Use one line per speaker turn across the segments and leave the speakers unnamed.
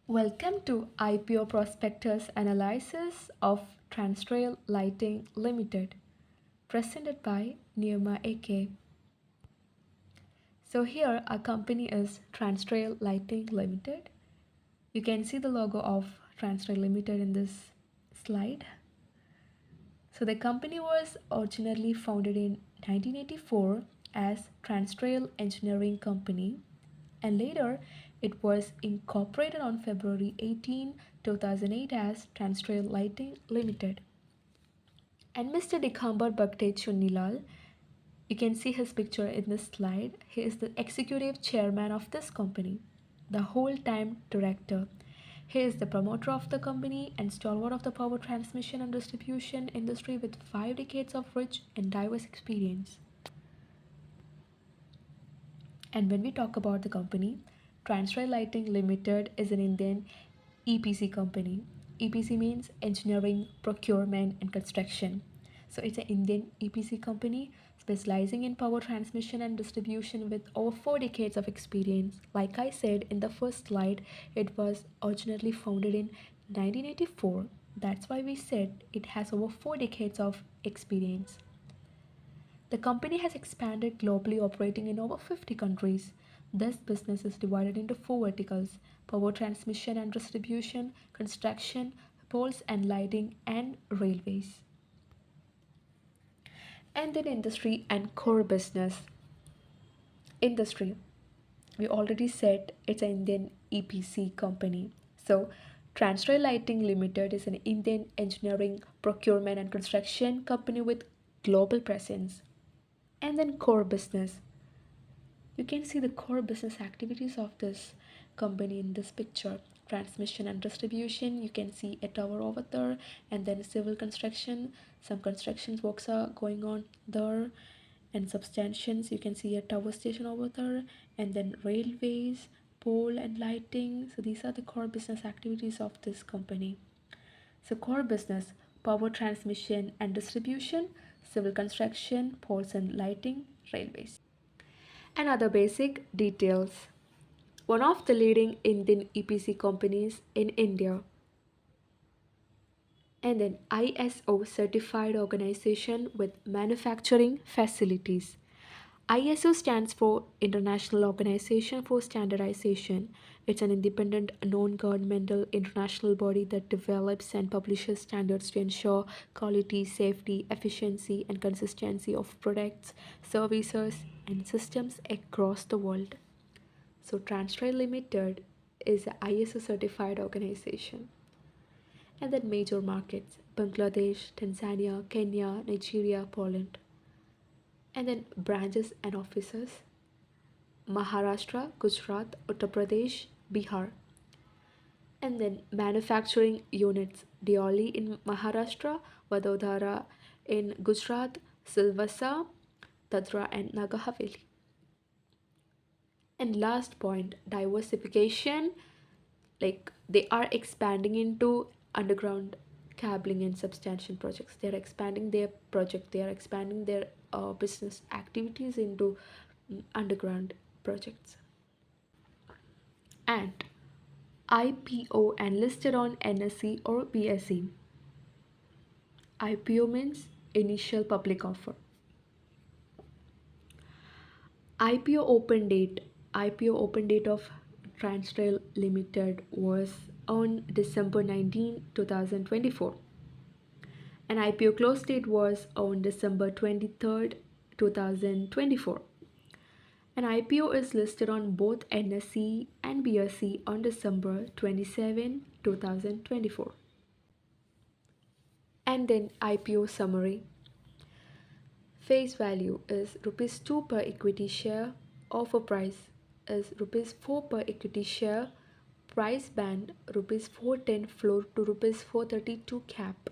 Welcome to IPO prospectus analysis of Transrail Lighting Limited, presented by Nirma AK. So here our company is Transrail Lighting Limited. You can see the logo of Transrail Limited in this slide. So the company was originally founded in 1984 as Transrail Engineering Company, and later it was incorporated on February 18, 2008 as Transrail Lighting Limited. And Mr. Dikambar Bhakte Chunnilal, you can see his picture in this slide. He is the executive chairman of this company, the whole time director. He is the promoter of the company and stalwart of the power transmission and distribution industry with 5 decades of rich and diverse experience. And when we talk about the company, Transrail Lighting Limited is an Indian EPC company. EPC means engineering, procurement, and construction. So it's an Indian EPC company specializing in power transmission and distribution with over 4 decades of experience. Like I said in the first slide, it was originally founded in 1984. That's why we said it has over 4 decades of experience. The company has expanded globally, operating in over 50 countries. This business is divided into four verticals: power transmission and distribution, construction, poles and lighting, and railways. And then industry and core business. Industry. We already said it's an Indian EPC company. So, Transrail Lighting Limited is an Indian engineering, procurement, and construction company with global presence. And then core business. You can see the core business activities of this company in this picture. Transmission and distribution, you can see a tower over there, and then civil construction. Some construction works are going on there, and substations, you can see a tower station over there, and then railways, pole and lighting. So these are the core business activities of this company. So core business: power transmission and distribution, civil construction, poles and lighting, railways. And other basic details. One of the leading Indian EPC companies in India, and an ISO certified organization with manufacturing facilities. ISO stands for International Organization for Standardization. It's an independent, non governmental international body that develops and publishes standards to ensure quality, safety, efficiency, and consistency of products, services, and systems across the world. So, Transrail Limited is an ISO certified organization. And then major markets: Bangladesh, Tanzania, Kenya, Nigeria, Poland. And then branches and offices: Maharashtra, Gujarat, Uttar Pradesh, Bihar. And then manufacturing units: Deoli in Maharashtra, Vadodara in Gujarat, Silvassa, Dadra and Nagar Haveli. And last point, diversification, like they are expanding into underground cabling and substantial projects. They are expanding their project, they are expanding their business activities into underground projects. And IPO and listed on NSE or BSE. IPO means initial public offer. IPO open date of Transrail Limited was on December 19, 2024. And IPO close date was on December 23rd, 2024. An IPO is listed on both NSE and BSE on December 27, 2024. And then IPO summary. Face value is rupees 2 per equity share. Offer price is rupees 4 per equity share. Price band rupees 410 floor to rupees 432 cap.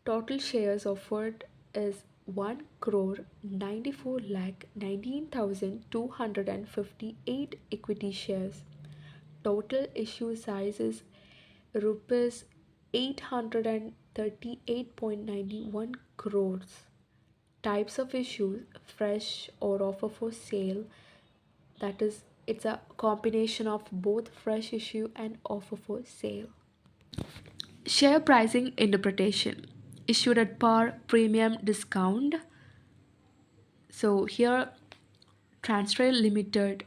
Total shares offered is 1 crore 94 lakh 19,258 equity shares. Total issue size is rupees 838.91 crores. Types of issues: fresh or offer for sale, that is it's a combination of both fresh issue and offer for sale. Share pricing interpretation issued at par premium discount. So here Transrail Limited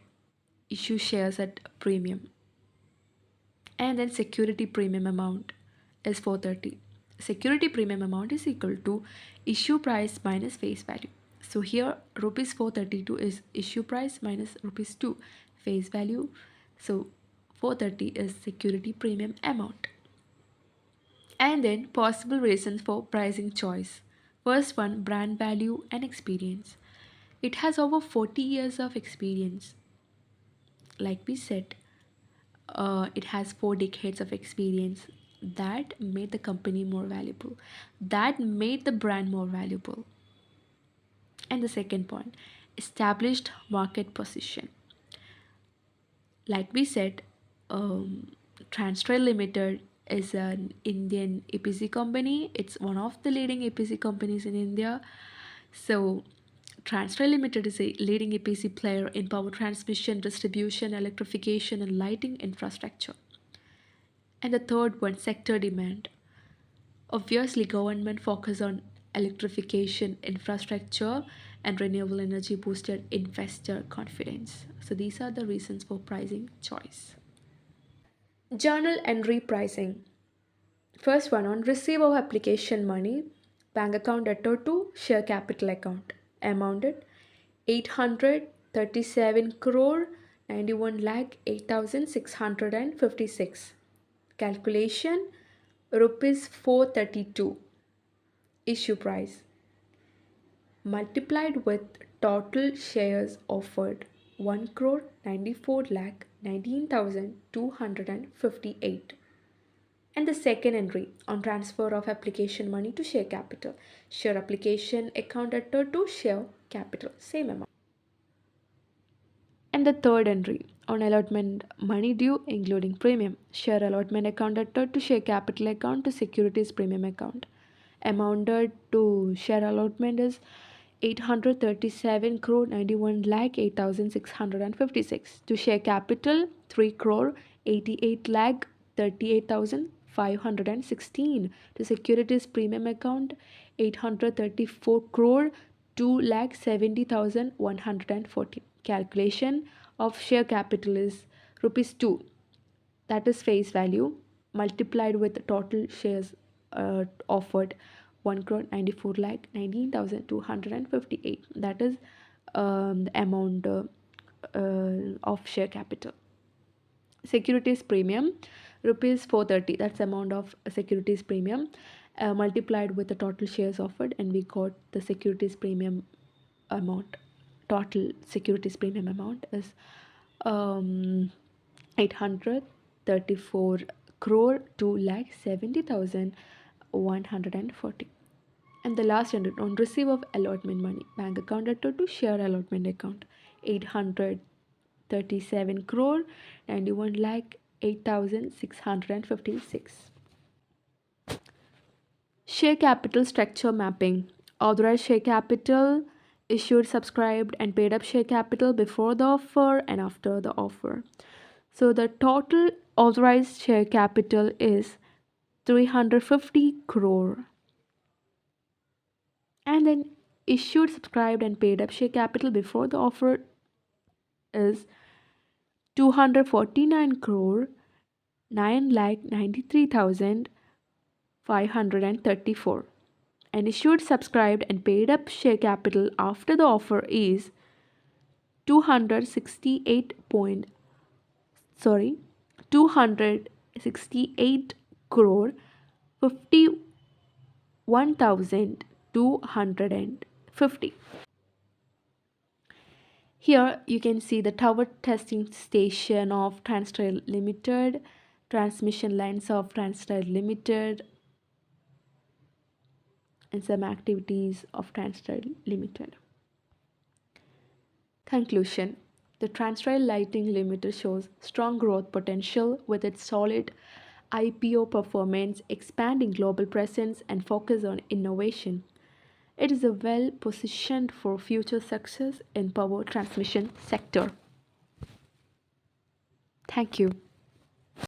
issue shares at premium, and then security premium amount is 430. Security premium amount is equal to issue price minus face value. So here rupees 432 is issue price minus rupees 2 face value. So 430 is security premium amount. And then possible reasons for pricing choice. First one, brand value and experience. It has over 40 years of experience. Like we said, it has 4 decades of experience. That made the company more valuable. That made the brand more valuable. And the second point, established market position. Like we said, Transrail Limited is an Indian EPC company. It's one of the leading EPC companies in India. So, Transrail Limited is a leading EPC player in power transmission, distribution, electrification, and lighting infrastructure. And the third one, sector demand. Obviously, government focus on electrification, infrastructure, and renewable energy boosted investor confidence. So these are the reasons for pricing choice. Journal entry pricing. First one, on receive of application money, bank account debtor to share capital account. Amounted 837 crore 91 lakh 8,656. Calculation rupees 432. Issue price multiplied with total shares offered 1 crore 94 lakh 19,258. And the second entry, on transfer of application money to share capital, share application account debtor to share capital, same amount. And the third entry, on allotment money due including premium, share allotment account debtor to share capital account to securities premium account. Amounted to share allotment is 837 crore 91 lakh 8,656. To share capital 3 crore 88 lakh 38,516. To securities premium account 834 crore 2 lakh 70,140. Calculation of share capital is rupees 2, that is face value, multiplied with total shares offered 1 crore 94 lakh 19,258, that is the amount of share capital. Securities premium rupees 430, that's the amount of securities premium multiplied with the total shares offered, and we got the securities premium amount. Total securities premium amount is 834 crore 2 lakh 70,140. And the last entry, on receive of allotment money, bank account debtor to share allotment account 837 crore 91 lakh 8,656. Share capital structure mapping. Authorized share capital, issued, subscribed, and paid up share capital before the offer and after the offer. So the total authorized share capital is 350 crore. And then issued, subscribed, and paid up share capital before the offer is 249 crore 9 lakh 93,534. And issued, subscribed, and paid up share capital after the offer is 268 crore 51,250. Here you can see the tower testing station of Transrail Limited, transmission lines of Transrail Limited, and some activities of Transrail Limited. Conclusion. The Transrail Lighting Limited shows strong growth potential with its solid IPO performance, expanding global presence, and focus on innovation. It is well positioned for future success in power transmission sector. Thank you.